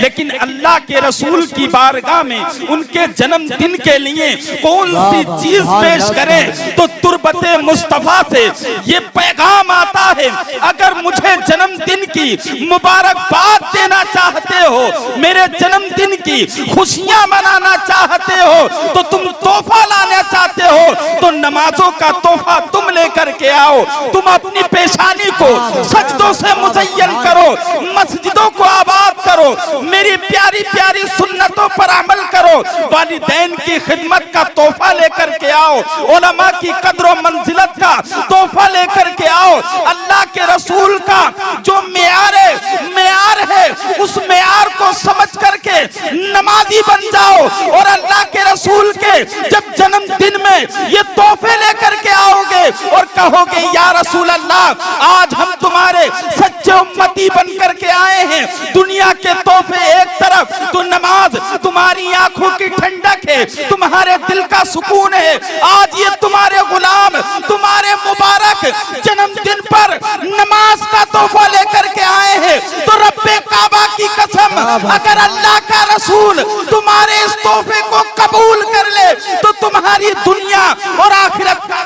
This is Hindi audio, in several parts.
लेकिन अल्लाह के रसूल की बारगाह में उनके जन्मदिन के लिए कौन सी चीज पेश करें, तो तुरबते मुस्तफा से ये पैगाम आता है, अगर मुझे जन्मदिन की मुबारकबाद देना चाहते हो, मेरे जन्मदिन की खुशियां मनाना चाहते हो, तो तुम तोहफा लाना चाहते हो तो नमाजों का तोहफा तुम लेकर के आओ। तुम अपनी पेशानी को सजदों से मुज़य्यन करो, मस्जिदों को आबाद करो, मेरी प्यारी प्यारी सुन्नतों पर अमल करो, वालिदैन की खिदमत का तोहफा लेकर के आओ, उलमा की कद्र और मंजिलत का तोहफा लेकर के आओ। अल्लाह के रसूल का जो मेयार है उस मेयार को समझ करके नमाजी बन जाओ, और अल्लाह के रसूल के जब जन्मदिन में ये तोहफे लेकर के आओगे और कहोगे या रसूल अल्लाह, आज हम तुम्हारे सच्चे उम्मती बन करके आए हैं, दुनिया के तोहफे एक तरफ तो नमाज तुम्हारी आंखों की ठंडक है, तुम्हारे दिल का सुकून है, आज ये तुम्हारे गुलाम तुम्हारे मुबारक जन्मदिन पर नमाज का तोहफा लेकर के आए हैं, तो रब्बे काबा की कसम, अगर अल्लाह का रसूल तुम्हारे इस तोहफे को कबूल कर ले तो तुम्हारी दुनिया और आखिरत का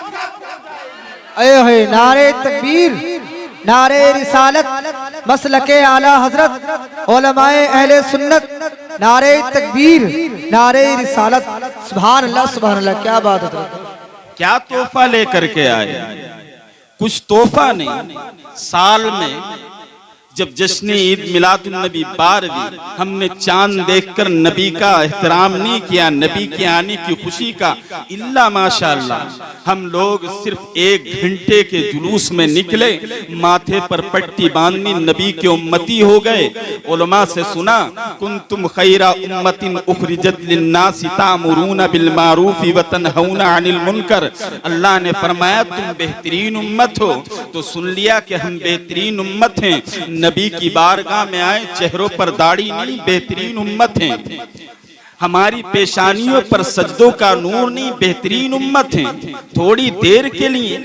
नारे तकबीर, नारे रिसालत, मसलके आला हजरत, उलमाए अहले सुन्नत, नारे तकबीर, नारे रिसालत। सुभान अल्लाह, सुभान अल्लाह, क्या बात है। क्या तोहफा लेकर के आए? कुछ तोहफा नहीं। साल में जब जश्न ईद मिलादुन नबी 12वीं, हमने चांद देखकर नबी का एहतराम नहीं किया, नबी के आने की खुशी का, इल्ला माशाअल्लाह हम लोग सिर्फ 1 घंटे के जुलूस में निकले, माथे पर पट्टी बांधनी, नबी के उम्मती हो गए। उलमा से सुना, कुंतुम खैरा उम्मतिन उखरिजत लिन्नास तामुरून बिल मारूफ व तनहौना अनिल मुनकर। अल्लाह ने फरमाया तुम बेहतरीन उम्मत हो, तो सुन लिया कि हम बेहतरीन उम्मत हैं। नबी की बारगाह में आए, चेहरों पर दाढ़ी नहीं, बेहतरीन उम्मत हैं। हमारी पेशानियों पर सजदों का नूर नहीं, बेहतरीन उम्मत हैं। थोड़ी देर के लिए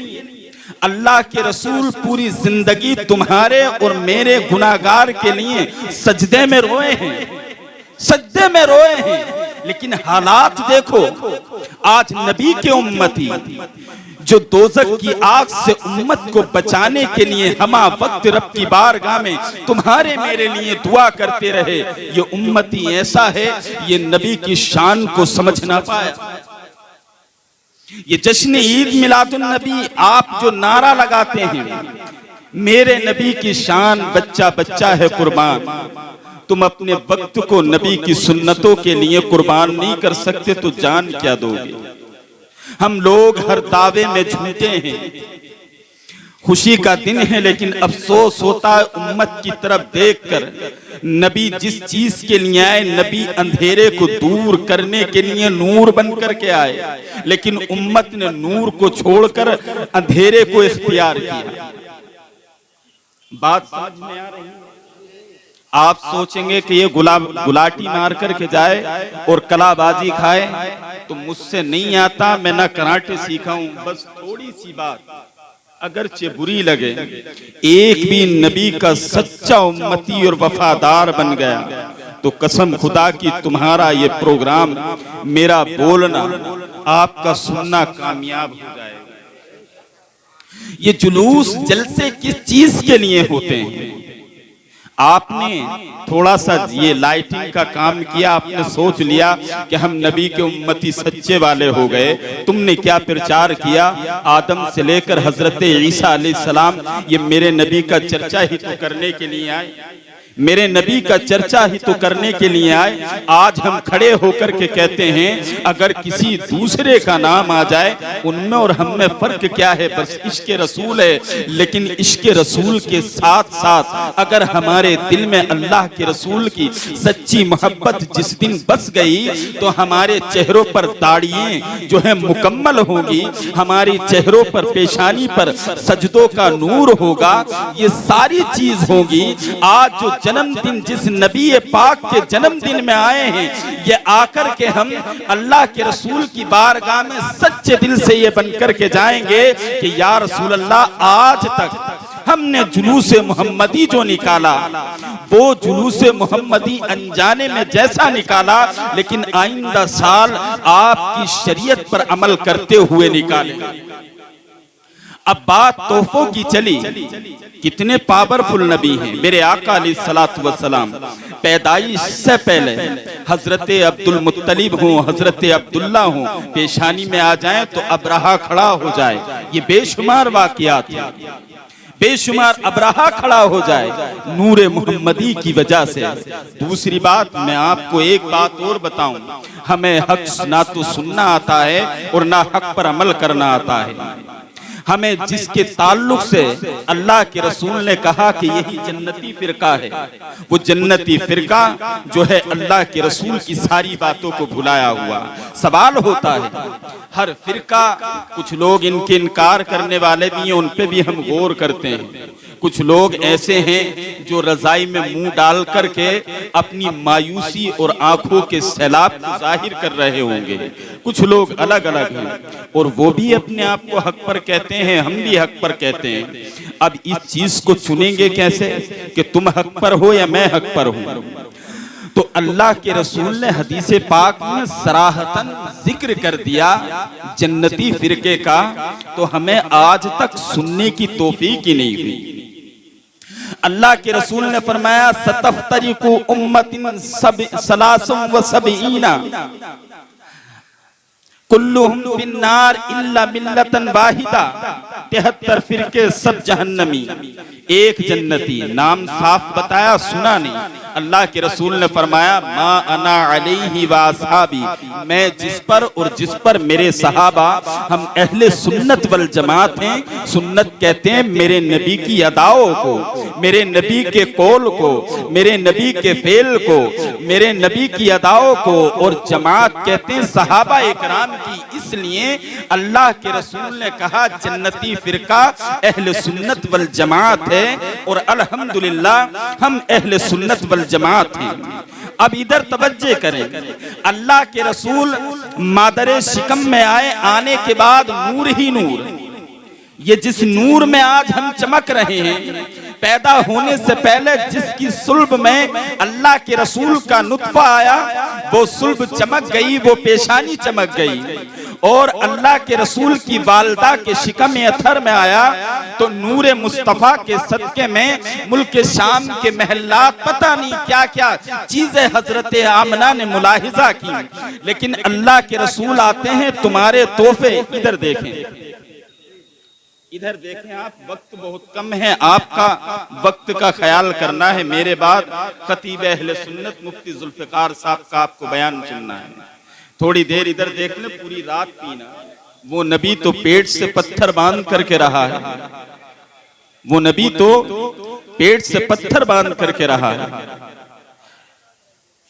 अल्लाह के रसूल पूरी जिंदगी तुम्हारे और मेरे गुनाहगार के लिए सजदे में रोए हैं, सजदे में रोए हैं। लेकिन हालात देखो, आज नबी के उम्मती जो दोज़ख की आग से उम्मत को बचाने के लिए हमा वक्त रब की बारगाह में तुम्हारे मेरे लिए दुआ करते रहे, ये उम्मती ऐसा है, ये नबी की शान को समझ ना पाया। ये जश्न ईद मिलादुन नबी आप जो नारा लगाते हैं, मेरे नबी की शान, बच्चा बच्चा है कुर्बान, तुम अपने वक्त को नबी की सुन्नतों के लिए कुर्बान नहीं कर सकते तो जान क्या दोगे? हम लोग हर दावे में झूठे हैं। खुशी का दिन है लेकिन अफसोस होता है उम्मत की तरफ देखकर। नबी जिस चीज के लिए आए, नबी अंधेरे को दूर करने के लिए नूर बन करके आए, लेकिन उम्मत ने नूर को छोड़कर अंधेरे को इख्तियार किया। बात समझ में आ रही है? आप सोचेंगे कि ये गुलाटी मार करके जाए और कलाबाजी खाए, तो मुझसे नहीं आता, मैं ना कराटे सीखा हूं। बस थोड़ी सी बात अगरचे बुरी लगे, एक भी नबी का सच्चा उम्मती और वफादार बन गया तो कसम खुदा की तुम्हारा ये प्रोग्राम, मेरा बोलना, आपका सुनना कामयाब हो जाएगा। ये जुलूस जलसे किस चीज के लिए होते हैं? आपने थोड़ा सा ये लाइटिंग का काम किया, आपने सोच लिया कि हम नबी के उम्मती सच्चे वाले हो गए। तुमने क्या प्रचार किया? आदम से लेकर हजरत ईसा अलैहिस्सलाम, ये मेरे नबी का चर्चा ही तो करने के लिए आए, मेरे नबी का चर्चा ही तो करने के लिए आए। आज हम खड़े होकर के कहते हैं अगर किसी दूसरे का नाम आ जाए, उनमें और हम में फर्क क्या है? बस इश्क़ रसूल है। लेकिन इश्क़ रसूल के साथ साथ अगर हमारे दिल में अल्लाह के रसूल की सच्ची मोहब्बत जिस दिन बस गई, तो हमारे चेहरों पर दाढ़ियां जो है मुकम्मल होगी, हमारी चेहरों पर, पेशानी पर सजदों का नूर होगा, ये सारी चीज होगी। आज जो जन्मदिन जिस नबी पाक के जन्मदिन में आए हैं, ये आकर के हम अल्लाह के रसूल की बारगाह में सच्चे दिल से ये बनकर के जाएंगे कि या रसूल अल्लाह, आज तक हमने जुलूसे मोहम्मदी जो निकाला वो जुलूसे मोहम्मदी अनजाने में जैसा निकाला, लेकिन आइंदा साल आपकी शरीयत पर अमल करते हुए निकाले। अब बात तोहफों की चली, कितने पावरफुल नबी हैं मेरे आका अलैहिस्सलातु वस्सलाम। पैदाइश से पहले हजरत अब्दुल मुत्तलिब हो, हजरत अब्दुल्ला हो, पेशानी में आ जाएं तो अब्राहा खड़ा हो जाए। ये बेशुमार वाकयात हैं, बेशुमार अब्राहा खड़ा हो जाए नूरे मुहम्मदी की वजह से। दूसरी बात, मैं आपको एक बात और बताऊं, हमें हक ना तो सुनना आता है और ना हक पर अमल करना आता है। हमें जिसके ताल्लुक से अल्लाह के रसूल ने कहा कि यही जन्नती फिरका है, वो जन्नती फिरका जो है अल्लाह के रसूल की सारी बातों को भुलाया हुआ। सवाल होता है हर फिरका, कुछ लोग इनके इनकार करने वाले भी हैं, उन पे भी हम गौर करते हैं। कुछ लोग ऐसे हैं जो रजाई में मुंह डाल करके अपनी मायूसी और आंखों के सैलाब को जाहिर कर रहे होंगे। कुछ लोग अलग अलग हैं और वो भी अपने आप को हक पर कहते हैं, हम भी हक पर कहते हैं। अब इस चीज को चुनेंगे कैसे कि तुम हक पर हो या मैं हक पर हूं? तो अल्लाह के रसूल ने हदीस पाक में सराहतन जिक्र कर दिया जन्नती फिरके का, तो हमें आज तक सुनने की तौफीक ही नहीं हुई। अल्लाह के रसूल ने फरमाया सतफ्तरिकु उम्मतिन सलासुम व सबईना कुल्लुहुम फिन्नार इल्ला मिल्लतन वाहिदा। 73 फिरके सब जहन्नमी, एक जन्नती। नाम साफ बताया, सुना नहीं। अल्लाह के रसूल ने फरमाया मा अना अलैहि व असहाबी, मैं जिस पर और जिस पर मेरे सहाबा, हम अहले सुन्नत वल जमात हैं। सुन्नत कहते हैं मेरे नबी की अदाओं को, मेरे नबी के कौल को, मेरे नबी के फेल को, मेरे नबी की अदाओं को, और जमात कहते हैं सहाबा इकराम की। इसलिए अल्लाह के रसूल ने कहा जन्नती फिरका अहले सुन्नत वल जमात है, और अल्हम्दुलिल्लाह हम अहले सुन्नत वल जमात हैं। अब इधर तवज्जो करें, अल्लाह के रसूल मादरे शिकम में आए, आने के बाद नूर ही नूर, ये जिस नूर में आज हम चमक रहे हैं, पैदा होने से पहले जिसकी सुल्ब में अल्लाह के रसूल का नुत्फा आया, वो सुल्ब चमक गई, वो पेशानी चमक गई। और अल्लाह के रसूल की वालदा के शिकम अथर में आया तो नूरे मुस्तफा के सदके में मुल्क शाम के महल्लात, पता नहीं क्या क्या चीजें हजरत आमना ने मुलाहिजा की। लेकिन अल्लाह के रसूल आते हैं, तुम्हारे तोहफे इधर देखें, इधर देखें आप। वक्त बहुत कम है, आपका वक्त का ख्याल करना है। मेरे बाद खतीब अहले सुन्नत मुफ्ती जुल्फिकार साहब का आपको बयान सुनना है। थोड़ी देर इधर देख ले, पूरी रात पीना। वो नबी तो पेट से पत्थर बांध करके रहा है, वो नबी तो पेट से पत्थर बांध करके रहा है।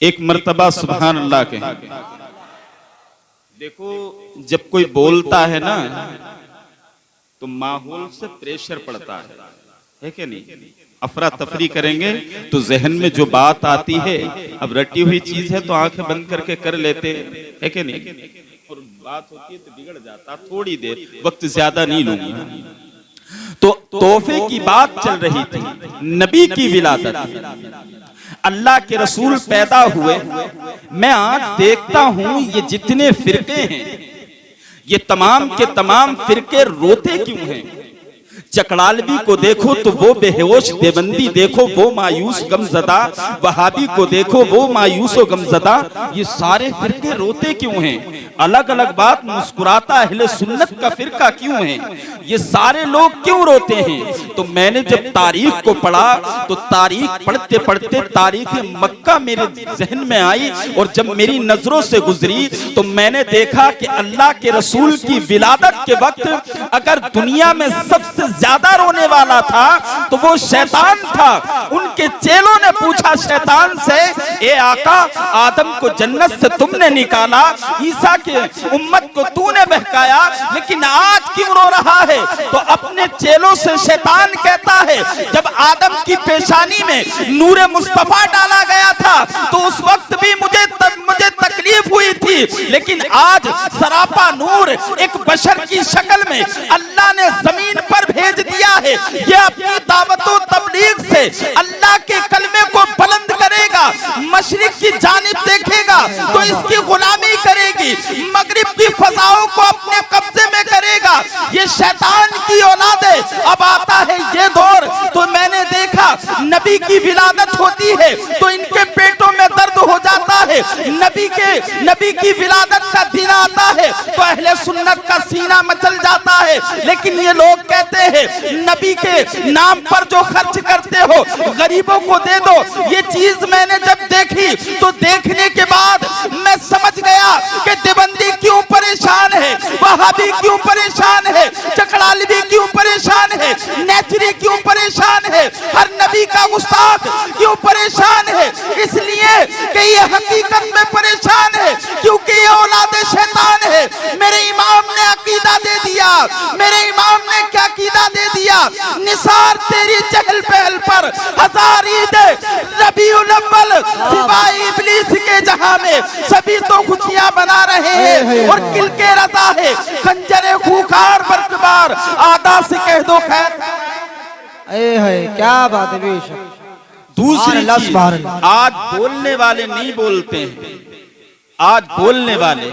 एक मर्तबा सुभान अल्लाह के, देखो जब कोई बोलता है ना तो माहौल से प्रेशर पड़ता है कि नहीं? अफरा तफरी करेंगे तो जहन में जो बात आती है, अब रटी हुई चीज है तो आंखें बंद करके कर लेते है कि नहीं, और बात होती है तो बिगड़ जाता। थोड़ी देर, वक्त ज्यादा नहीं लूंगा। तो तोहफे की बात चल रही थी, नबी की विलादत, अल्लाह के रसूल पैदा हुए। मैं आज देखता हूं ये जितने फिरके हैं, ये तमाम के तमाम फिरके रोते क्यों हैं? चकड़ालवी को देखो तो वो बेहोश, देवबंदी देखो वो मायूस गमजदा, वहाबी को देखो वो मायूस और गमजदा। ये सारे फिरके रोते क्यों हैं? अलग अलग बात, मुस्कुराता अहले सुन्नत का फिरका क्यों है? ये सारे लोग क्यों रोते हैं? तो मैंने जब तारीख को पढ़ा तो तारीख पढ़ते पढ़ते तारीख मक्का मेरे जहन में आई, और जब मेरी नजरों से गुजरी तो मैंने देखा कि अल्लाह के रसूल की विलादत के वक्त अगर दुनिया में सबसे ज्यादा रोने वाला था तो वो शैतान था। उनके चेलों ने पूछा शैतान से, ए आका, आदम को जन्नत से तुमने निकाला, ईसा के उम्मत को तूने बहकाया, लेकिन आज क्यों रो रहा है? तो अपने चेलों से शैतान कहता है, जब आदम की पेशानी में नूरे मुस्तफा डाला गया था तो उस वक्त भी मुझे तकलीफ हुई थी, लेकिन आज सरापा नूर एक बशर की शक्ल में अल्लाह ने जमीन पर भेज दिया है, ये अपनी दावतों तबलीग से अल्लाह के कलमे को बुलंद करेगा, मशरिक की जानिब देखेगा तो इसकी गुलामी करेगी, मगरिब की फजाओं को अपने कब्जे में करेगा। ये शैतान की औलाद है। अब आता है ये दौर, तो मैंने देखा नबी की विलादत होती है तो इनके पेटों में दर्द हो जाता है। नबी की विलादत का दिन आता है तो अहले सुन्नत का सीना मचल जाता है। लेकिन ये लोग कहते हैं नबी के नाम पर जो खर्च करते हो गरीबों को दे दो। ये चीज मैंने जब देखी तो देखने के बाद मैं समझ गया कि देवबंदी क्यों परेशान है, वहाबी क्यों परेशान है, चकड़ालवी क्यों परेशान है, नेचरी क्यों परेशान है, हर नबी का उस्ताद क्यों परेशान है। इसलिए कि ये हकीकत में परेशान है क्योंकि ये औलाद शैतान है। मेरे इमाम ने अकीदा दे दिया, मेरे इमाम ने क्या अकीदा दे दिया, निसार तेरी चहल पहल पर हजार ईद रबीउल अव्वल सिवाय इब्लीस के जहां में सभी तो खुशियां बना रहे हैं और किल के रजा है खंजरे खूंखार बरकबार आदा से कह दो खैर। क्या बात है बेशक। दूसरी चीज, आज बोलने वाले नहीं बोलते हैं, आज बोलने वाले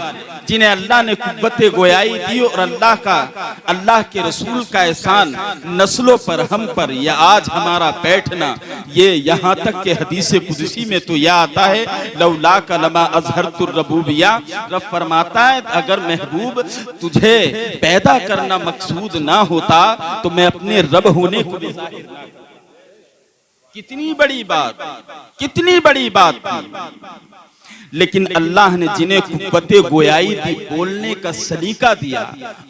जिन्हें अल्लाह ने कुव्वते गोयाई दी और अल्लाह के रसूल का एहसान नस्लों पर हम पर, या आज हमारा बैठना, ये यहाँ तक के हदीस कुदसी में तो यह आता है लौला का लमा अजहरतुर रबूबिया, रब फरमाता है अगर महबूब तुझे पैदा करना मकसूद ना होता तो मैं अपने रब होने को भी जाहिर ना करता। कितनी बड़ी बात, कितनी बड़ी बात थी। लेकिन अल्लाह ने जिन्हें कुव्वते गोयाई दी, बोलने का सलीका दिया,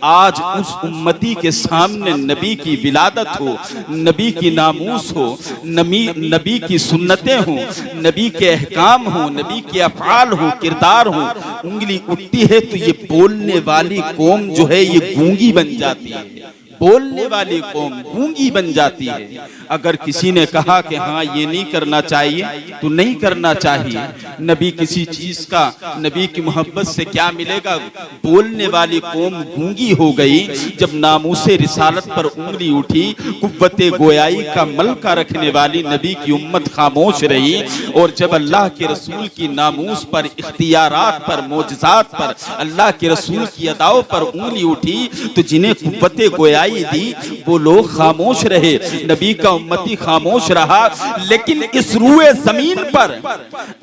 आज उस उम्मती के सामने नबी की विलादत हो, नबी की नामूस हो, नबी की सुन्नतें हो, नबी के अहकाम हो, नबी के अफआल हो, किरदार हो, उंगली उठती है तो ये बोलने वाली कौम जो है ये गूंगी बन जाती है। बोलने वाली कौम गूंगी बन जाती है। अगर किसी ने कहा कि हाँ ये नहीं करना चाहिए तो नहीं करना चाहिए। नबी किसी चीज का, नबी की मोहब्बत से क्या मिलेगा? बोलने वाली कौम गूंगी हो गई। जब नामूसे रिसालत पर उंगली उठी, कुव्वते गोयाई का मलका रखने वाली नबी की उम्मत खामोश रही। और जब अल्लाह के रसूल की नामूस पर, इख्तियारात पर, मोजज़ात पर, अल्लाह के रसूल की अदाओं पर उंगली उठी तो जिन्हें कुव्वते गोयाई दी वो लोग खामोश रहे, नबी का उम्मती खामोश रहा। लेकिन इस रूए जमीन पर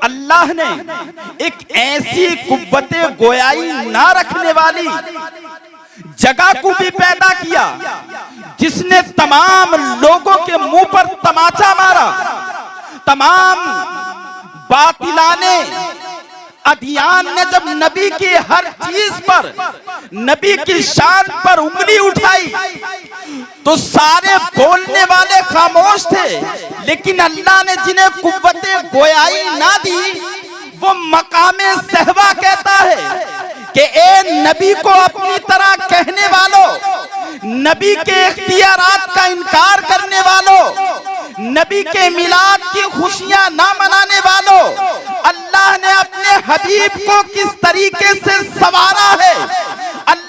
अल्लाह ने एक ऐसी कुव्वते गोयाई ना रखने वाली जगह को भी पैदा किया जिसने तमाम लोगों के मुंह पर तमाचा मारा। तमाम बातिलाने अदियान ने जब नबी की हर चीज पर, नबी की शान पर उंगली उठाई तो सारे बोलने वाले खामोश थे। लेकिन अल्लाह ने जिन्हें कुव्वते गोयाई ना दी वो मकामे सहवा कहता है कि ए नबी को अपनी तरह कहने वालों, नबी के इख्तियारात का इनकार करने वालों, नबी के मिलाद की खुशियां ना मनाने वालों, अल्लाह ने अपने हबीब को किस तरीके से संवारा है, अल्लाह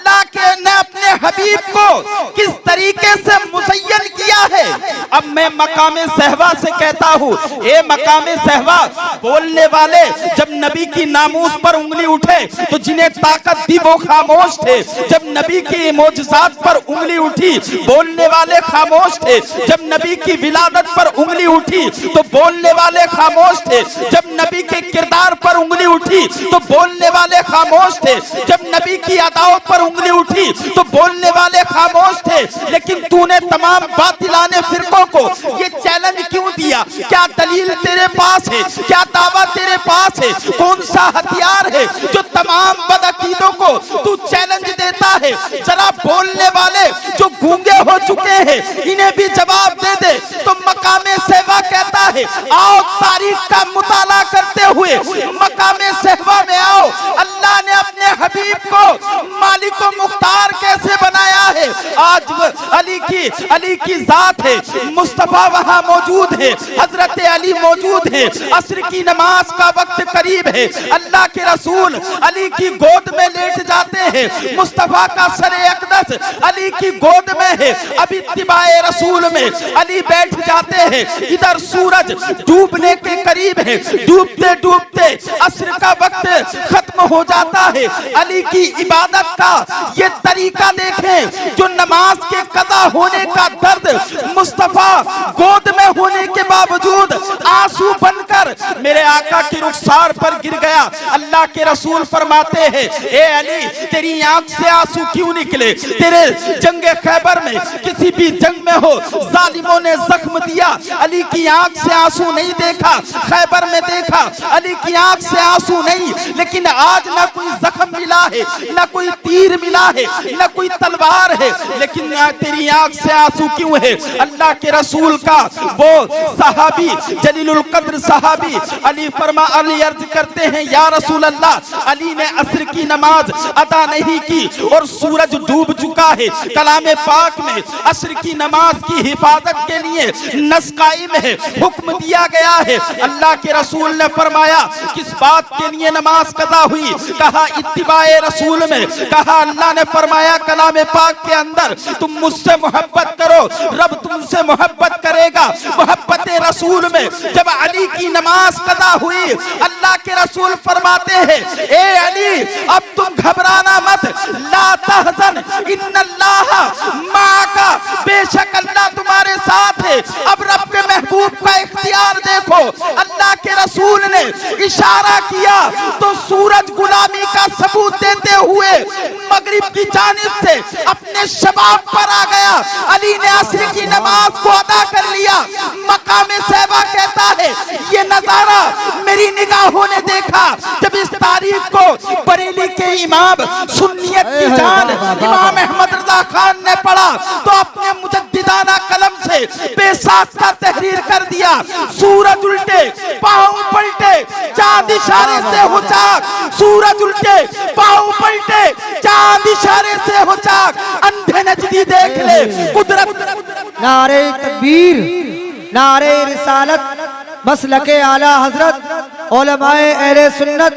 ने अपने हबीब को किस तरीके से मुज़य्यन किया है। अब मैं मकामे सहवा से कहता हूँ, ए मकामे सहवा, बोलने वाले जब नबी की नामूस पर उंगली उठे तो जिन्हें ताकत दी वो खामोश थे। जब नबी की मोजज़ात पर उंगली उठी बोलने वाले खामोश थे। जब नबी की विलादत पर उंगली उठी तो बोलने वाले खामोश थे। जब नबी के किरदार पर उंगली उठी तो बोलने वाले खामोश थे। जब नबी की अदाओं पर उंगली उठी तो बोलने वाले खामोश थे। लेकिन तूने तमाम बातिलाने फिरकों को ये चैलेंज क्यों दिया? क्या दलील तेरे पास है? क्या दावा तेरे पास है? कौन सा हथियार है जो तमाम बदअकीदों को तू चैलेंज देता है? जरा बोलने वाले जो गूंगे हो चुके हैं इन्हें भी जवाब दे दे। तो मकामे सहवा कहता है, आओ तारीख का मुताला करते हुए मकामे सहवा में आओ। अल्लाह ने अपने हबीब को मालिक मुख्तार कैसे बनाया है? आज अली की अली की जात है, मुस्तफा वहां मौजूद है, हजरत अली मौजूद है। असर की नमाज का वक्त करीब है, अल्लाह के रसूल अली की गोद में लेट जाते हैं, मुस्तफा का सरे अक़दस अली की गोद में है। अब इत्तिबाए रसूल में अली बैठ जाते हैं। इधर सूरज डूबने के करीब है, डूबते डूबते असर का वक्त खत्म हो जाता है। अली की इबादत का ये तरीका देखें, जो नमाज के कदा होने का दर्द मुस्तफा गोद में होने के बावजूद आंसू बनकर मेरे आका की रुखसार पर गिर गया। अल्लाह के रसूल फरमाते हैं, ए अली तेरी आंख से आंसू क्यों निकले? तेरे जंगे खैबर में किसी भी जंग में हो जालिमों ने जख्म दिया, अली की आंख से आंसू नहीं देखा। खैबर में देखा, अली की आंख से आंसू नहीं, लेकिन आज ना कोई जख्म मिला है, ना कोई तीर मिला है, ना कोई तलवार है, लेकिन तेरी आंख से आंसू क्यों है? अल्लाह के रसूल का वो सहाबी जलीलुल कद्र सहाबी अली अली अर्ज करते हैं, या रसूल अल्लाह, अली ने असर की नमाज अदा नहीं की और सूरज डूब चुका है। कलामे पाक में असर की नमाज की हिफाजत के लिए नस कायम है, हुक्म दिया गया है। अल्लाह के रसूल ने फरमाया, किस बात के लिए नमाज कदा हुई? कहा इत्तिबाए रसूल में। कहा अल्लाह ने फरमाया कलामे पाक के अंदर, तुम मुझसे मोहब्बत करो, रब तुमसे मोहब्बत करेगा। मोहब्बत रसूल में जब अली की नमाज कदा हुई, अल्लाह के रसूल फरमाते हैं, ए अली अब तुम घबराना मत, ला तहज़न इन्नल्लाह माका, बेशक अल्लाह तुम्हारे साथ है। अब रब के महबूब का इख्तियार देखो। अल्लाह के रसूल ने इशारा किया तो सूरज गुलामी का सबूत देते हुए मगरिब की जानिब से अपने शबाब पर आ गया। अली ने असर की नमाज को अदा कर लिया। मकामे सहबा कहता है, ये नजारा मेरी निगाहों ने देखा जब इस तारीख को बरेली के इमाम सुन्नियत की जान इमाम अहमद रजा खान ने पढ़ा तो अपने मुजद्दिदाना कलम से बेसाख्ता तहरीर कर दिया। सूरज उल्टे पाँव पलटे, चांद इशारे से हो चाक, सूरज उल्टे पाँव पलटे, चांद इशारे से हो चाक, अंधे नजदी देख ले कुदरत। नारे तकबीर, नारे रिसालत, मसलके आला हजरत, उलमाए अहले सुन्नत,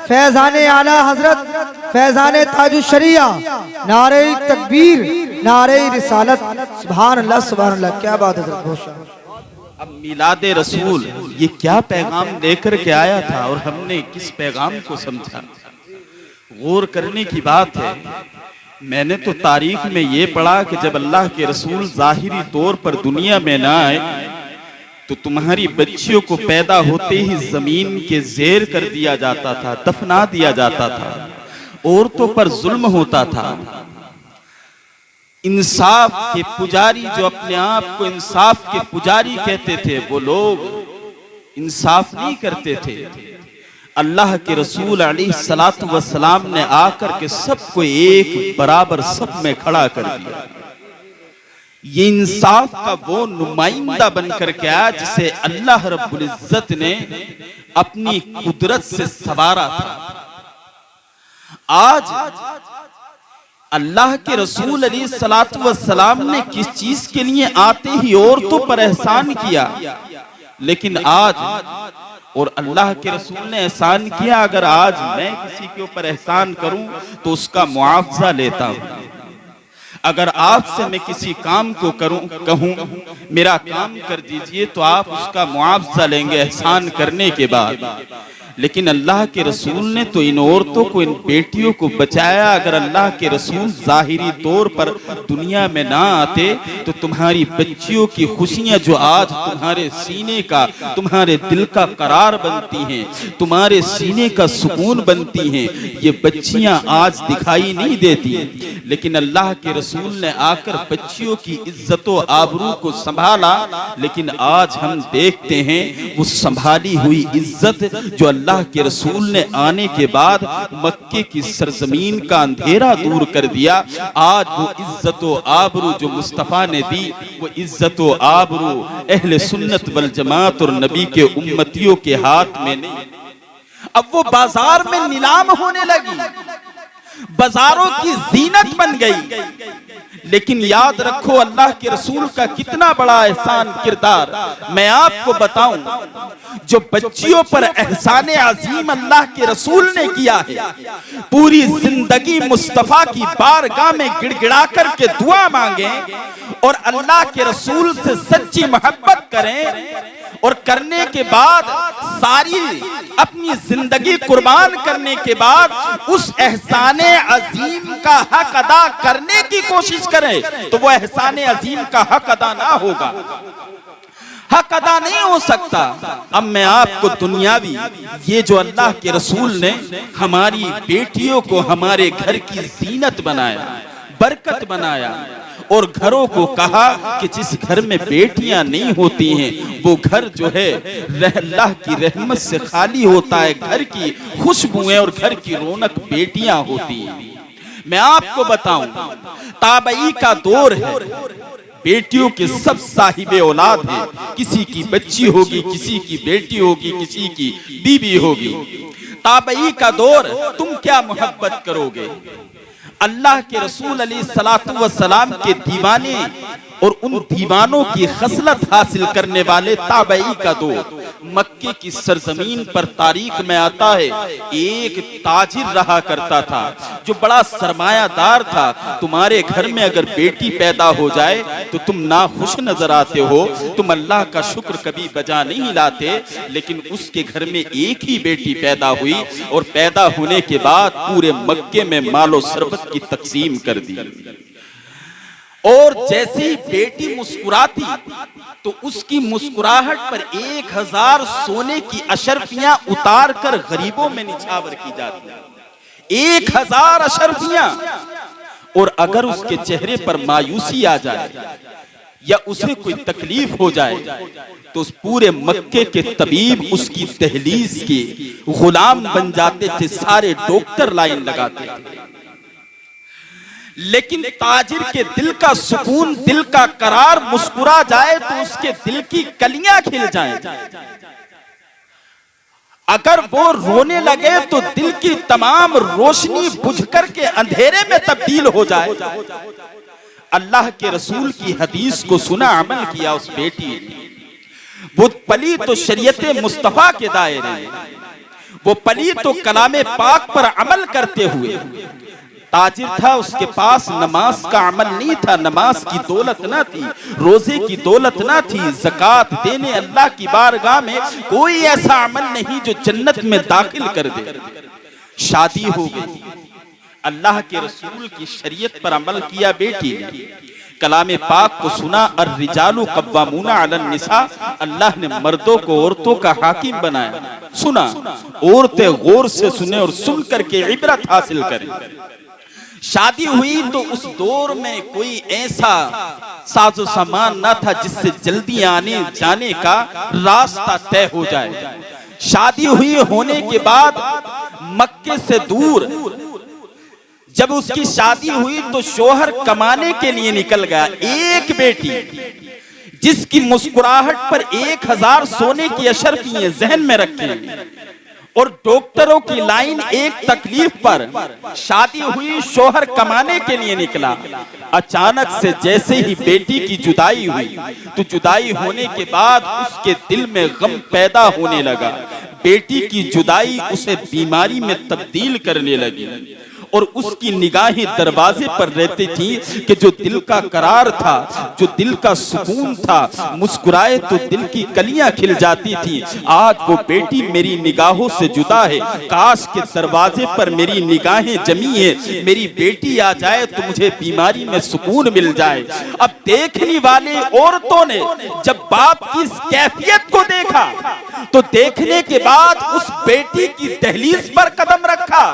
फैजाने आला हजरत, फैजाने ताजुश शरिया, नारे तकबीर, नारे रिसालत। सुभान अल्लाह, सुभान अल्लाह, क्या बात है। अब मिलादे रसूल ये क्या पैगाम लेकर के आया था और हमने किस पैगाम को समझा, गौर करने की बात है। मैंने तो तारीख में ये पढ़ा कि जब अल्लाह के रसूल जाहिरी तौर पर दुनिया में ना आए तो तुम्हारी बच्चियों को पैदा होते ही जमीन के जेर कर दिया जाता था, दफना दिया जाता था, औरतों पर जुल्म होता था। इंसाफ के पुजारी जो अपने आप को इंसाफ के पुजारी कहते थे, वो लोग इंसाफ नहीं करते थे। अल्लाह के रसूल अलैहिस्सलातु वस्सलाम ने आकर के सबको एक बराबर सब में खड़ा कर दिया। ये इंसाफ का वो नुमाइंदा बनकर के आया जिसे अल्लाह रब्बुल इज्जत ने अपनी कुदरत से सवारा था। आज अल्लाह के रसूल अलैहिस्सलातु वस्सलाम ने किस चीज के लिए आते ही औरतों पर एहसान किया, लेकिन आज और अल्लाह के रसूल ने एहसान किया, अगर आज मैं किसी के ऊपर एहसान करूं तो उसका मुआवजा लेता हूं। अगर आपसे मैं किसी काम को कहूं मेरा काम कर दीजिए तो आप उसका मुआवजा लेंगे एहसान करने के बाद। लेकिन अल्लाह के रसूल ने तो इन औरतों को, इन बेटियों को बचाया। अगर अल्लाह के रसूल जाहिरी तौर पर दुनिया में ना आते तो तुम्हारी बच्चियों की खुशियां जो आज तुम्हारे सीने का, तुम्हारे दिल का करार बनती हैं, तुम्हारे सीने का सुकून बनती हैं, ये बच्चियां आज दिखाई नहीं देती। लेकिन अल्लाह के रसूल ने आकर बच्चियों की इज्जत व आबरू को संभाला। लेकिन आज हम देखते हैं वो संभाली हुई इज्जत जो अल्लाह के रसूल ने आने के बाद मक्के की सरजमीन का अंधेरा दूर कर दिया, आज वो इज्जत व आबरू जो मुस्तफा ने दी, वो इज्जत व आबरू अहले सुन्नत वल जमात और नबी के उम्मतियों के हाथ में नहीं, अब वो बाजार में नीलाम होने लगी। बाजारों की जीनत बन गई। लेकिन याद रखो अल्लाह के रसूल का कितना बड़ा एहसान किरदार। मैं आपको बताऊं, जो बच्चियों पर एहसान अजीम अल्लाह के रसूल ने किया है, पूरी जिंदगी मुस्तफा की बारगाह में गिड़गिड़ा करके दुआ मांगे और अल्लाह के रसूल से सच्ची मोहब्बत करें, और करने के बाद सारी अपनी जिंदगी कुर्बान करने के बाद उस एहसान अजीम का हक अदा करने की कोशिश करें, तो वो एहसान अजीम का हक अदा ना होगा, हक अदा नहीं हो सकता। अब मैं आपको दुनियावी, ये जो अल्लाह के रसूल ने हमारी बेटियों को हमारे घर की जीनत बनाया, बरकत बनाया, और घरों को कहा कि जिस घर में बेटियां नहीं होती हैं वो घर जो है अल्लाह की रहमत से खाली होता है, घर की खुशबुएं और घर की रौनक बेटियां होती हैं। मैं आपको बताऊं, ताबई का दौर है, बेटियों के सब साहिबे औलाद हैं, किसी की बच्ची होगी, किसी की बेटी होगी, किसी की बीवी होगी। ताबई का दौर, तुम क्या मोहब्बत करोगे? अल्लाह के रसूल अलैहिस्सलातु वस्सलाम के दीवाने और उन दीवानों की खसलत हासिल करने वाले ताबई का दौर। मक्के की सरजमीन पर तारीख में आता है, एक ताजिर रहा करता था जो बड़ा सरमायादार था। तुम्हारे घर में अगर बेटी पैदा हो जाए तो तुम नाखुश नजर आते हो, तुम अल्लाह का शुक्र कभी बजा नहीं लाते। लेकिन उसके घर में एक ही बेटी पैदा हुई और पैदा होने के बाद पूरे मक्के में मालो शरबत की तकसीम कर दी। और जैसे ही बेटी मुस्कुराती तो उसकी मुस्कुराहट पर 1000 सोने की अशरफियां उतार कर गरीबों में निछावर की जाती, 1000 अशरफियां। और अगर उसके चेहरे पर मायूसी आ जाए या उसे कोई तकलीफ हो जाए तो उस पूरे मक्के के तबीब उसकी दहलीज के गुलाम बन जाते थे, सारे डॉक्टर लाइन लगाते थे। लेकिन ताजिर के दिल का सुकून, दिल का करार मुस्कुरा जाए तो उसके दिल की कलियां खिल जाएं। अगर वो रोने लगे तो दिल की तमाम रोशनी बुझ करके अंधेरे में तब्दील हो जाए। अल्लाह के रसूल की हदीस को सुना, अमल किया उस बेटी ने। वो पली तो शरीयत मुस्तफा के दायरे, वो पली तो कलामे पाक पर अमल करते हुए। ताजिर था, उसके पास नमाज का अमल नहीं था, नमाज की दौलत ना थी, रोजे की दौलत ना थी, ज़कात देने अल्लाह की बारगाह में कोई ऐसा अमल नहीं जो जन्नत में दाखिल कर दे। शादी हो गई, अल्लाह के रसूल की शरीयत पर अमल किया बेटी ने, कलामे पाक को सुना, और रिजालु कव्वामूना अलन निसा, अल्लाह ने मर्दों को औरतों का हाकिम बनाया। सुना, औरतें गौर से सुने और सुन करके इबरत हासिल करें। शादी हुई तो उस दौर में कोई ऐसा साजो सामान ना था जिससे जल्दी आने जाने का रास्ता तय हो जाए। शादी हुई होने के बाद मक्के से दूर जब उसकी शादी हुई तो शोहर कमाने के लिए निकल गया। एक बेटी जिसकी मुस्कुराहट पर 1000 सोने की अशरफियां जहन में रखें, और डॉक्टरों की लाइन एक तकलीफ पर, शादी हुई, शोहर कमाने के लिए निकला। अचानक से जैसे ही बेटी की जुदाई हुई तो जुदाई होने के बाद उसके दिल में गम पैदा होने लगा। बेटी की जुदाई उसे बीमारी में तब्दील करने लगी और उसकी निगाहें दरवाजे पर रहती थी कि जो दिल का करार था, जो दिल का सुकून था, मुस्कुराए तो दिल की कलियां खिल जाती थी। आज वो बेटी मेरी निगाहों से जुदा है, काश के दरवाजे पर मेरी निगाहें जमी है, मेरी बेटी आ जाए तो मुझे बीमारी में सुकून मिल जाए। अब देखने वाले औरतों ने जब बाप की इस कैफियत को देखा तो देखने के बाद उस बेटी की दहलीज पर कदम रखा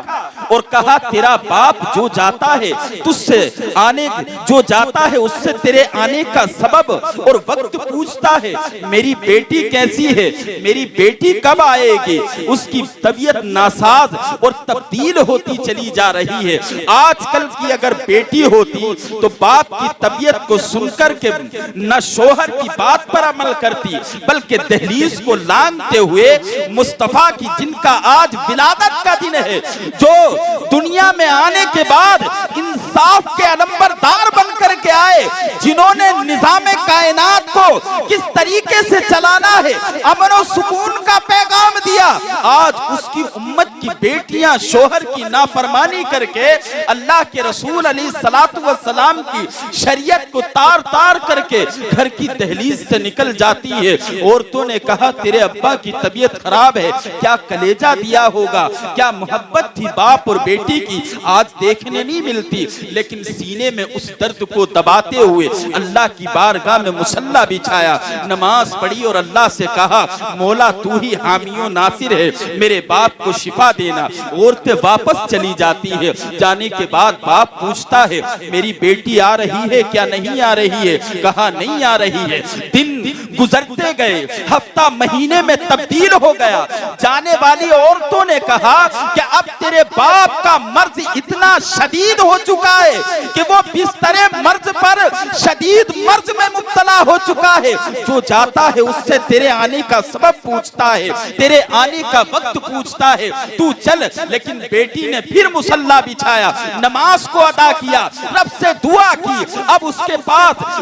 और कहा, तेरा बाप जो जाता है तुझसे आने, जो जाता है उससे तेरे आने का सबब और वक्त पूछता है, मेरी बेटी कैसी है, मेरी बेटी कब आएगी। उसकी तबीयत नासाज और तब्दील होती चली जा रही है। आजकल की अगर बेटी होती तो बाप की तबीयत को सुनकर के न शोहर की बात पर अमल करती बल्कि दहलीज को लांग जानते हुए मुस्तफा की, जिनका आज विलादत का दिन है, जो दुनिया में आने के बाद इंसाफ के अलंबरदार बनकर के आए, जिन्होंने निजाम कायनात को किस तरीके से चलाना है, अमन और सुकून का पैगाम दिया, आज उसकी उम्मत की बेटियां शोहर की नाफरमानी करके अल्लाह के रसूल अलैहिस्सलातु वस्सलाम की शरीयत को तार तार करके घर की दहलीज से निकल जाती है। औरतों ने कहा तेरे अब्बा की तबीयत खराब है, क्या कलेजा दिया होगा, क्या मोहब्बत थी बाप और बेटी की, आज देखने नहीं मिलती। लेकिन सीने में उस दर्द को दबाते हुए अल्लाह की बारगाह में मुसल्ला बिछाया, नमाज पढ़ी और अल्लाह से कहा मौला तू ही हामियो नासिर है, मेरे बाप को शिफा देना। औरतें वापस चली जाती है, जाने के बाद बाप पूछता है मेरी बेटी आ रही है क्या नहीं आ रही है, कहा नहीं आ रही है। दिन गुजरते गए, हफ्ता महीने में तब्दील हो गया। जाने वाली औरतों ने कहा कि अब तेरे बाप का मर्ज इतना शदीद हो चुका है कि वो बिस्तरे मर्ज पर शदीद मर्ज में मुब्तला हो चुका है, जो जाता है उससे तेरे आने का सबब पूछता है, तेरे आने का वक्त पूछता है, तू चल। लेकिन बेटी ने फिर मुसल्ला बिछाया, नमाज को अदा किया, रब से दुआ की। अब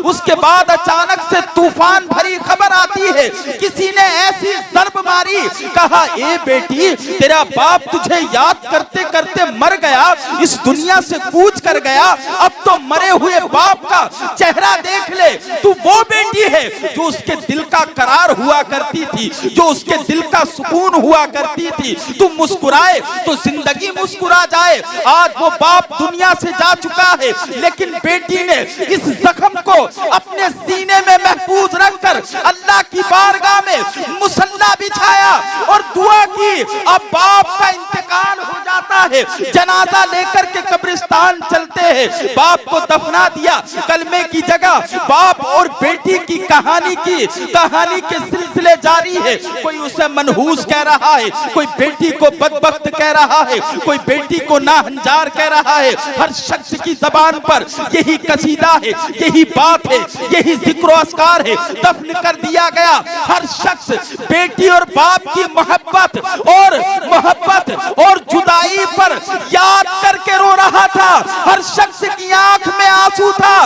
उसके बाद अचानक से तूफान भरी खबर आती है, किसी ने ऐसी ज़र्ब मारी, कहा ए बेटी तेरा बाप तुझे याद करते करते मर गया, इस दुनिया से कूच कर गया, अब तो मरे हुए बाप का चेहरा देख ले। तू वो बेटी है जो उसके दिल का करार हुआ करती थी, जो उसके दिल का सुकून हुआ करती थी। तू मुस्कुराए तो जिंदगी मुस्कुरा जाए। आज वो बाप दुनिया से जा चुका है, लेकिन बेटी ने इस जख्म को अपने सीने में महफूज रखकर अल्लाह की बारगाह में मुसल्ला बिछाया और दुआ की। अब बाप का इंतकाल हो जाता है, जनाजा लेकर के कब्रिस्तान चलते हैं, बाप को दफना दिया। कलमे की जगह बाप और बेटी की कहानी के सिलसिले जारी है। कोई उसे मनहूस कह रहा है, कोई बेटी को बदबख्त कह रहा है, कोई बेटी को नाहंजार कह रहा है। हर शख्स की जबान पर यही कसीदा है, यही बात है, यही जिक्र अस्कार है। दफन कर दिया गया। हर शख्स बेटी और बाप की मोहब्बत और जुदाई पर याद करके रो रहा था। हर शख्स की आंख में आंसू था,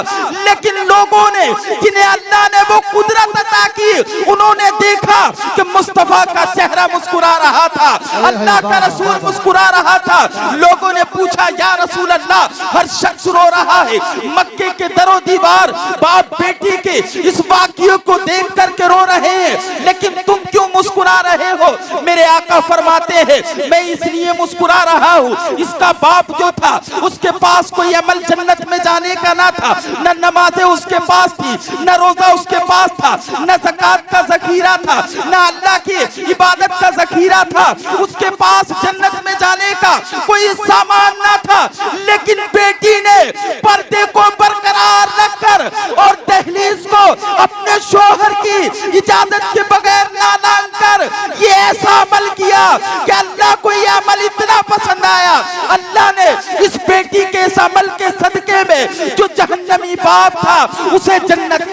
लेकिन लोगों ने, जिन्हें अल्लाह ने वो कुदरत अता की, उन्होंने देखा कि मुस्तफा का चेहरा मुस्कुरा रहा था, अल्लाह का रसूल मुस्कुरा रहा था। लोगों ने पूछा या रसूल अल्लाह, हर शख्स रो रहा है, मक्के के दरो दीवार बाप बेटी के इस वाक़िये को देख करके रो रहे हैं, लेकिन तुम क्यों मुस्कुरा रहे हो? मेरे आका फरमाते हैं मैं इसलिए मुस्कुरा रहा हूँ, इसका बाप जो था उसके पास कोई अमल जन्नत में जाने का ना था, न नमाज़ें उसके पास थी, न रोजा उसके पास था, न ज़कात का ज़खीरा था, न अल्लाह की इबादत का ज़खीरा था। उसके पास जन्नत में जाने का कोई सामान ना था, लेकिन बेटी ने पर्दे को बरकरार रखकर और दहलीज को अपने शोहर की इजाजत के बगैर ना लांघ कर ये ऐसा अमल किया कि अल्लाह को ये अमल इतना पसंद आया। अल्लाह ने इस बेटी के इस अमल के सदके में जो जहन्नमी बाप था उसे जन्नत।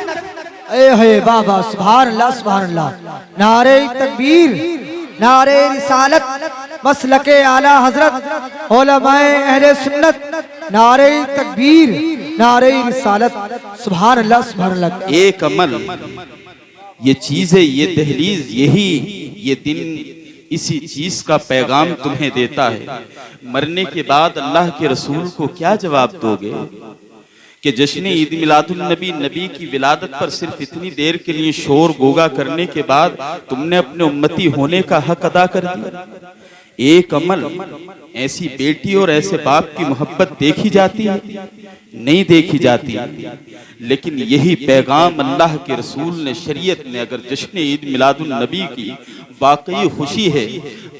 ए बाबा सुभान अल्लाह सुभान अल्लाह। नारे तकबीर, नारे रिसालत, मसलके आला हजरत, उलमाए अहले सुन्नत, नारे तकबीर, नारे रिसालत, सुभान अल्लाह सुभान अल्लाह। एक अमल, ये चीजें, ये दहलीज, ये दिन इसी चीज का पैगाम तुम्हें देता है। मरने के बाद अल्लाह के रसूल को क्या जवाब दोगे कि जश्न ईद मिलादुन नबी, नबी की विलादत पर सिर्फ इतनी देर के लिए शोर गोगा करने के बाद तुमने अपने उम्मती होने का हक अदा कर दिया। एक अमल, ऐसी बेटी और ऐसे बाप की मोहब्बत देखी जाती है? नहीं देखी जाती। लेकिन यही पैगाम अल्लाह के रसूल ने, शरीयत ने, अगर जश्न ईद मिलादुन नबी की वाकई खुशी है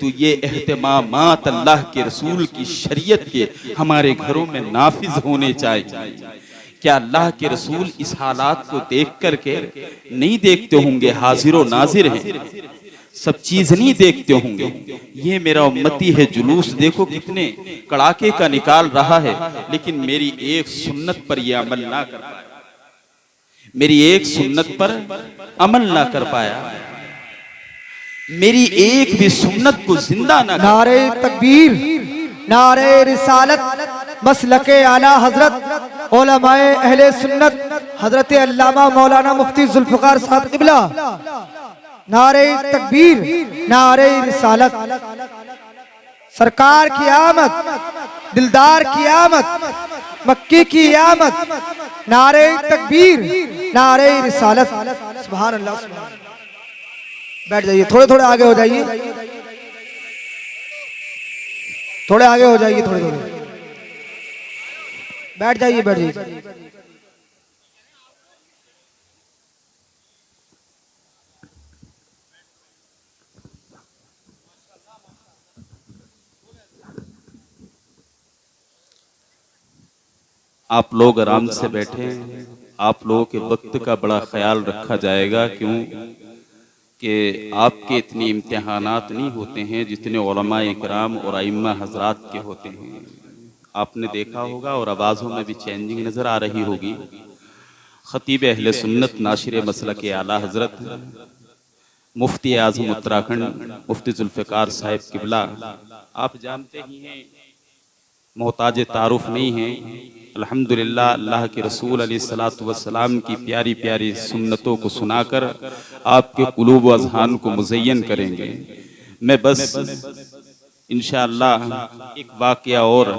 तो ये एहतमामात अल्लाह के रसूल की शरीयत के हमारे घरों में नाफिज होने चाहिए। क्या अल्लाह के रसूल इस हालात को देख करके नहीं देखते होंगे? हाजिर व नाजिर हैं, सब चीज नहीं देखते होंगे। ये मेरा उम्मती है, जुलूस देखो कितने कड़ाके का निकाल रहा है, लेकिन मेरी एक सुन्नत पर यह अमल ना कर पाया, मेरी एक सुन्नत पर अमल ना कर पाया। मेरी एक भी सुन्नत को जिंदा न कर। नारे तकबीर, नारे रिसालत, मसलके आला हजरत उलमाए अहले सुन्नत हजरत अल्लामा मौलाना मुफ्ती जुल्फकार साहब किबला। नारे तकबीर, नारे रिसालत। सरकार की आमद, दिलदार की आमद, मक्की की आमद। नारे तकबीर, नारे रिसालत। सुभान अल्लाह, सुभान अल्लाह। बैठ जाइए, थोड़े थोड़े आगे हो जाइए, थोड़े आगे हो जाइए, थोड़े थोड़े बैठ जाइए, बैठ जाइए। आप लोग आराम से बैठे। आप लोगों के वक्त का बड़ा ख्याल रखा जाएगा, क्यों कि आपके इतने इम्तिहानात नहीं होते हैं जितने उलमा इकराम और आइम्मा हजरात के होते हैं। आपने देखा होगा और आवाज़ों में भी चेंजिंग नज़र आ रही होगी। खतीब अहले सुन्नत नाशिर मसलक आला हजरत मुफ्ती आज़म उत्तराखंड मुफ्ती जुल्फ़िकार साहिब किबला, आप जानते ही हैं, मोहताज तारुफ नहीं हैं। अल्हम्दुलिल्लाह अल्लाह के रसूल अलैहिस्सलातु वस्सलाम की प्यारी प्यारी सुन्नतों को सुनाकर आपके कुलूब व अज़हान को मुज़य्यन करेंगे। मैं बस इंशाअल्लाह एक वाक़या और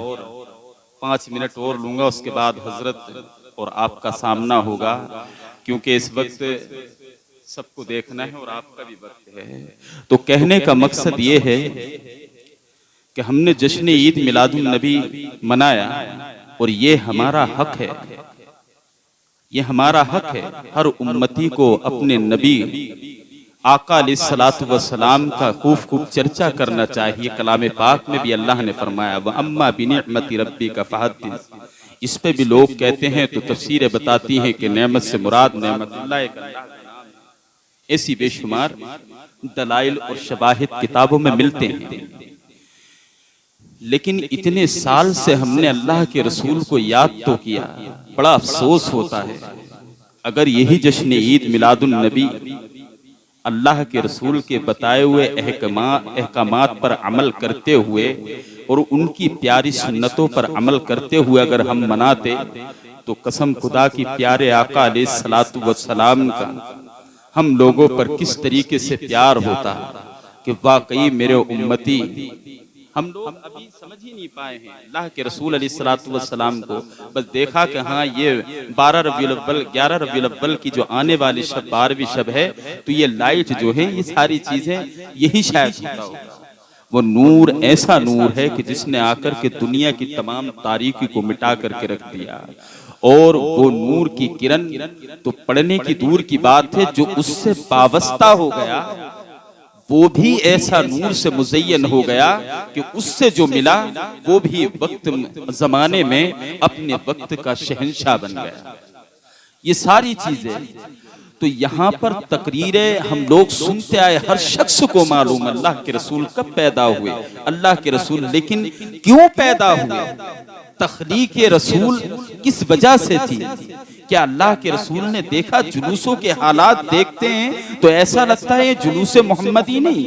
5 मिनट और लूँगा, उसके बाद हजरत और आपका सामना होगा, क्योंकि इस वक्त सबको देखना है और आपका भी वक्त है। तो कहने का मकसद ये है कि हमने जश्न ईद मिलादुन नबी मनाया और ये हमारा हक है, ये हमारा हक है। हर उम्मती को अपने नबी आका अलैहिस्सलातु वस्सलाम का खूब चर्चा करना चाहिए। कलाम पाक में भी अल्लाह ने फरमाया व अम्मा बिनिअमति रब्बिका फहद्दिस। इस पे भी लोग कहते हैं तो तफसीरें बताती हैं कि नेमत से मुराद नेमतुल्लाह एक अल्लाह का नाम है। ऐसी बेशुमार दलाइल और शवाहिद किताबों में मिलते हैं, लेकिन इतने साल से हमने अल्लाह के रसूल को याद तो किया। बड़ा अफसोस होता है अगर यही जश्न ईद मिलादुन नबी अल्लाह के रसूल के बताए हुए अहकामात पर अमल करते हुए और उनकी प्यारी सुन्नतों पर अमल करते हुए अगर हम मनाते, तो कसम खुदा की प्यारे आका अलैहिस्सलातु वस्सलाम का हम लोगों पर किस तरीके से प्यार होता कि वाकई मेरे उम्मती। हम लोग अभी समझ ही नहीं पाए हैं अल्लाह के रसूल अलैहिस्सलातु वस्सलाम को। बस देखा कि हाँ ये 12 रबीउल अव्वल 11 रबीउल अव्वल की जो आने वाली शब 12वीं शब है, तो ये लाइट जो है, ये सारी चीजें यही शायद होता होगा। वो नूर ऐसा नूर है कि जिसने आकर के दुनिया की तमाम तारीकी को मिटा करके रख दिया। और वो नूर की किरण तो पढ़ने की दूर की बात है, जो उससे वाबस्ता हो गया वो भी ऐसा नूर से मुज़य्यन हो गया कि उससे जो मिला वो भी वक्त जमाने में अपने वक्त का शहंशाह बन गया। ये सारी चीजें तो यहाँ पर तकरीरें हम लोग सुनते आए। हर शख्स को मालूम अल्लाह के रसूल कब पैदा हुए, अल्लाह के रसूल लेकिन क्यों पैदा हुए, तख्लीक रसूल किस वजह से थी। क्या अल्लाह के रसूल ने देखा? जुलूसों के हालात देखते हैं तो ऐसा लगता है ये जुलूस मोहम्मदी नहीं।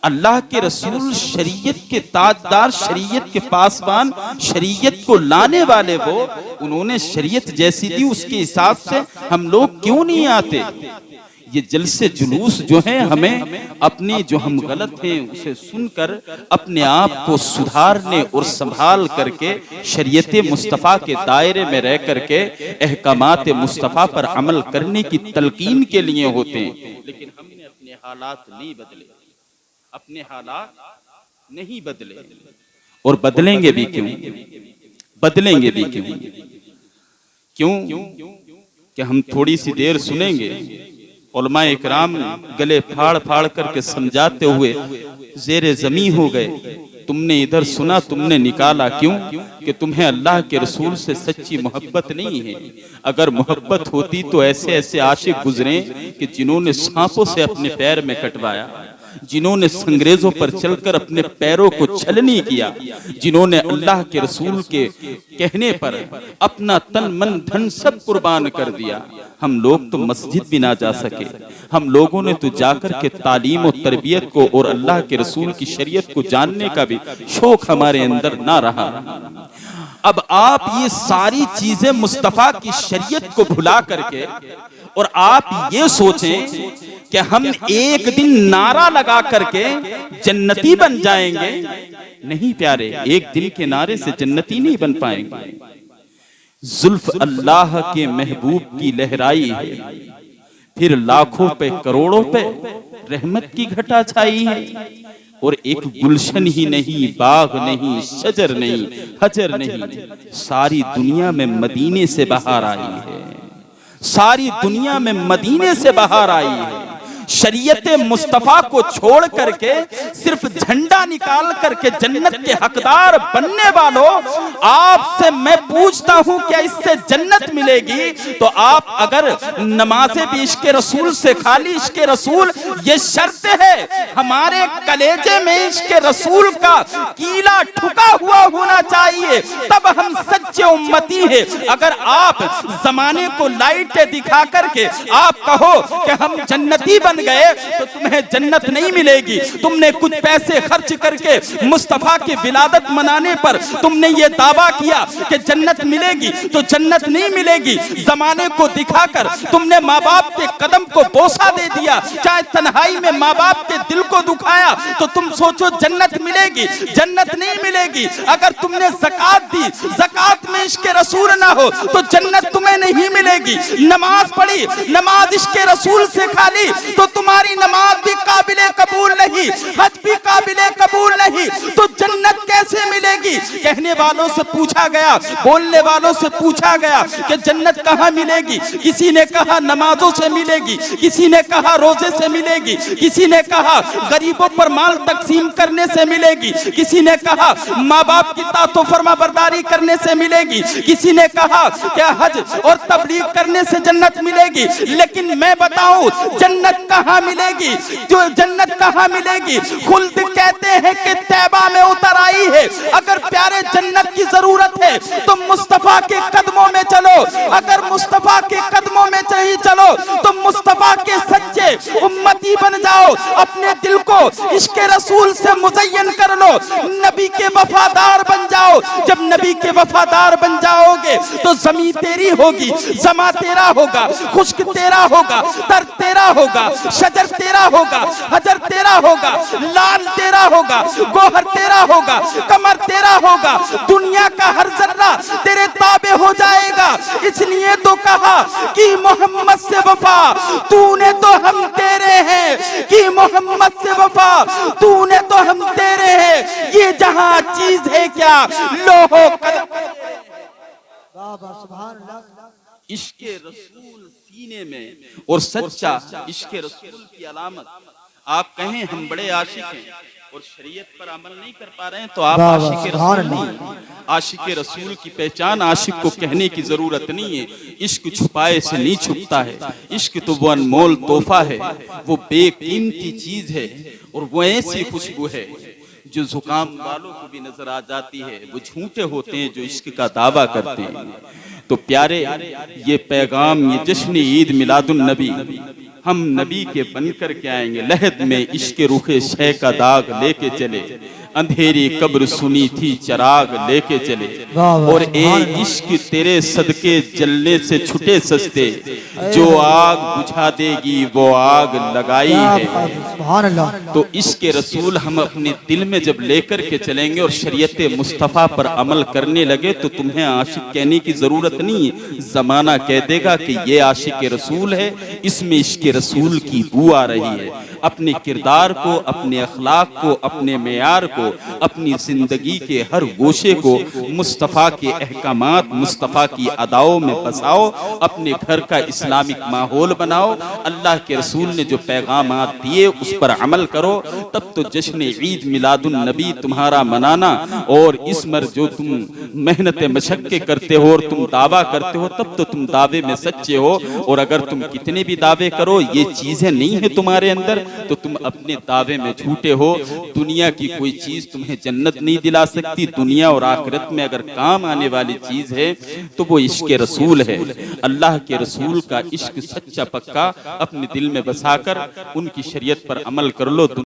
अल्लाह के रसूल शरीयत के ताजदार, शरीयत के पासबान, शरीयत को लाने वाले वो, उन्होंने शरीयत जैसी दी, उसके हिसाब से हम लोग क्यों नहीं आते। ये जलसे जुलूस जो है हमें अपने जो हम गलत हैं उसे सुनकर अपने आप को सुधारने और संभाल करके शरीयत मुस्तफ़ा के दायरे में रह करके अहकामात मुस्तफ़ा पर अमल करने की तलकीन के लिए होते हैं। लेकिन हमने अपने हालात नहीं बदले, अपने हालात नहीं बदले और बदलेंगे भी क्यों, बदलेंगे भी क्यों? क्यों कि हम थोड़ी सी देर सुनेंगे उलमा इकराम गले फाड़ फाड़ करके समझाते हुए जेरे जमी हो गए। तुमने इधर सुना, तुमने निकाला क्यों? कि तुम्हें अल्लाह के रसूल से सच्ची मोहब्बत नहीं है। अगर मोहब्बत होती तो ऐसे ऐसे आशिक गुजरे कि जिन्होंने सांपों से अपने पैर में कटवाया, जिन्होंने अंग्रेजों पर चलकर अपने पैरों को छलनी किया, जिन्होंने अल्लाह के रसूल के कहने पर अपना तन मन धन सब कुर्बान कर दिया। हम लोग तो मस्जिद भी ना जा सके। हम लोगों ने तो जाकर के तालीम और तरबियत को और अल्लाह के रसूल की शरीयत को जानने का भी शौक हमारे अंदर ना रहा। अब आप ये सारी चीजें मुस्तफा की शरीयत को भुला करके और आप ये सोचें कि हम एक दिन नारा लगा करके जन्नती बन जाएंगे। नहीं प्यारे, एक दिन के नारे से जन्नती नहीं बन पाएंगे। जुल्फ अल्लाह के महबूब की लहराई है, फिर लाखों पे करोड़ों पे रहमत की घटा छाई है। और एक गुलशन ही नहीं, बाग नहीं, शजर नहीं, हजर नहीं, सारी दुनिया में मदीने से बाहर आई है। सारी दुनिया में मदीने से बाहर आई है। शरीयत मुस्तफा को छोड़ करके सिर्फ झंडा निकाल करके जन्नत के हकदार बनने वालों, आपसे मैं पूछता हूं क्या इससे जन्नत मिलेगी? तो आप अगर नमाज़ें भी इश्क़ रसूल से खाली, इश्क़ रसूल ये शर्त है, हमारे कलेजे में इश्क़ रसूल का कीला ठुका हुआ होना चाहिए, तब हम सच्चे उम्मती हैं। अगर आप जमाने को लाइटें दिखा करके आप कहो कि हम जन्नती बन गए, तो तुम्हें जन्नत नहीं मिलेगी। तुमने कुछ पैसे खर्च करके मुस्तफा की विलादत मनाने पर तुमने ये दावा किया कि जन्नत मिलेगी, तो जन्नत नहीं मिलेगी। जमाने को दिखाकर तुमने माँ बाप के कदम को बोसा दे दिया, चाहे तन्हाई में माँ बाप के दिल को दुखाया, तो तुम सोचो जन्नत मिलेगी। जन्नत नहीं मिलेगी। अगर तुमने ज़कात दी, ज़कात में इश्क़ रसूल ना हो तो जन्नत तुम्हें नहीं मिलेगी। नमाज पढ़ी, नमाज इश्क़ रसूल से खाली, तो तुम्हारी नमाज भी काबिले कबूल नहीं, हज भी काबिले कबूल नहीं, तो जन्नत कैसे मिलेगी? कहने वालों से पूछा गया, बोलने वालों से पूछा गया कि जन्नत कहाँ मिलेगी? किसी ने कहा नमाजों से मिलेगी, किसी ने कहा रोजे से मिलेगी, किसी ने कहा गरीबों पर माल तकसीम करने से मिलेगी, किसी ने कहा माँ बाप की तातो फरमा बरदारी करने से मिलेगी, किसी ने कहा क्या हज और तबलीग करने से जन्नत मिलेगी। लेकिन मैं बताऊं जन्नत कहाँ मिलेगी? जो जन्नत कहाँ मिलेगी? खुल्द कहते हैं कि तैबा में उतर आई है। अगर प्यारे जन्नत की जरूरत है तो मुस्तफा के कदमों में चलो। अगर मुस्तफा के कदमों में नहीं चलो तो मुस्तफा के सच्चे उम्मती बन जाओ। अपने दिल को इश्क़ रसूल से मुज़य्यन कर लो, नबी के वफादार बन जाओ। जब नबी के वफादार बन जाओगे तो ज़मीं तेरी होगी, ज़मा तेरा होगा, खुश्क तेरा होगा, तर तेरा होगा, शजर तेरा होगा, हजर तेरा होगा, लाल तेरा होगा, गोहर तेरा होगा, कमर तेरा होगा, दुनिया का हर जर्रा तेरे ताबे हो जाएगा। इसलिए तो कहा कि मोहम्मद से वफा तूने तो हम तेरे हैं, कि मोहम्मद से वफा तूने तो हम तेरे हैं। ये जहां चीज है क्या लोहो इश्क़ रसूल सीने में, और सच्चा इश्क़ रसूल की अलामत। आप कहें हम बड़े आशिक हैं और शरीयत पर अमल नहीं कर पा रहे हैं, तो आप आशिक रसूल नहीं। आशिक रसूल की पहचान आशिक को कहने की जरूरत नहीं है। इश्क छुपाए से नहीं छुपता है। इश्क तो वो अनमोल तोहफा है, वो बेकीमती चीज है, और वो ऐसी खुशबू है जो जुकाम वालों को भी नजर आ जाती है। वो झूठे होते हैं जो इश्क का दावा करते हैं। तो प्यारे, ये पैगाम, ये जश्न ईद मिलादुन नबी, हम नबी के बनकर के आएंगे। लहद में इश्क रुखे शह का दाग लेके चले, अंधेरी कब्र सुनी थी चराग लेके चले, और ए इश्क तेरे सदके जलने से छुटे सस्ते, जो आग बुझा देगी वो आग लगाई है। तो इश्क रसूल हम अपने दिल में जब लेकर के चलेंगे और शरीयत मुस्तफ़ा पर अमल करने लगे तो तुम्हें आशिक कहने की जरूरत नहीं है। जमाना कह देगा कि ये आशिक रसूल है, इसमें इश्क रसूल की बू आ रही है। अपने किरदार को, अपने अखलाक को, अपने मेयार को, अपनी जिंदगी के हर गोशे को मुस्तफ़ा के अहकामात, मुस्तफ़ा की अदाओं में बसाओ। अपने घर का इस्लामिक माहौल बनाओ। अल्लाह के रसूल ने जो पैगामात दिए उस पर अमल करो, तब तो जश्न ईद मिलादुन नबी तुम्हारा मनाना, और इस मर जो तुम मेहनत मशक्क़त करते हो और तुम दावा करते हो, तब तो तुम दावे में सच्चे हो। और अगर तुम कितने भी दावे करो, ये चीजें नहीं है तुम्हारे अंदर, तो तुम अपने दावे में झूठे हो। दुनिया की कोई चीज तुम्हें जन्नत नहीं दिला सकती। दुनिया और आखिरत में अगर काम आने वाली चीज है तो वो इश्क रसूल है। अल्लाह के रसूल का इश्क सच्चा पक्का अपने दिल में बसाकर उनकी शरीयत पर अमल कर लो।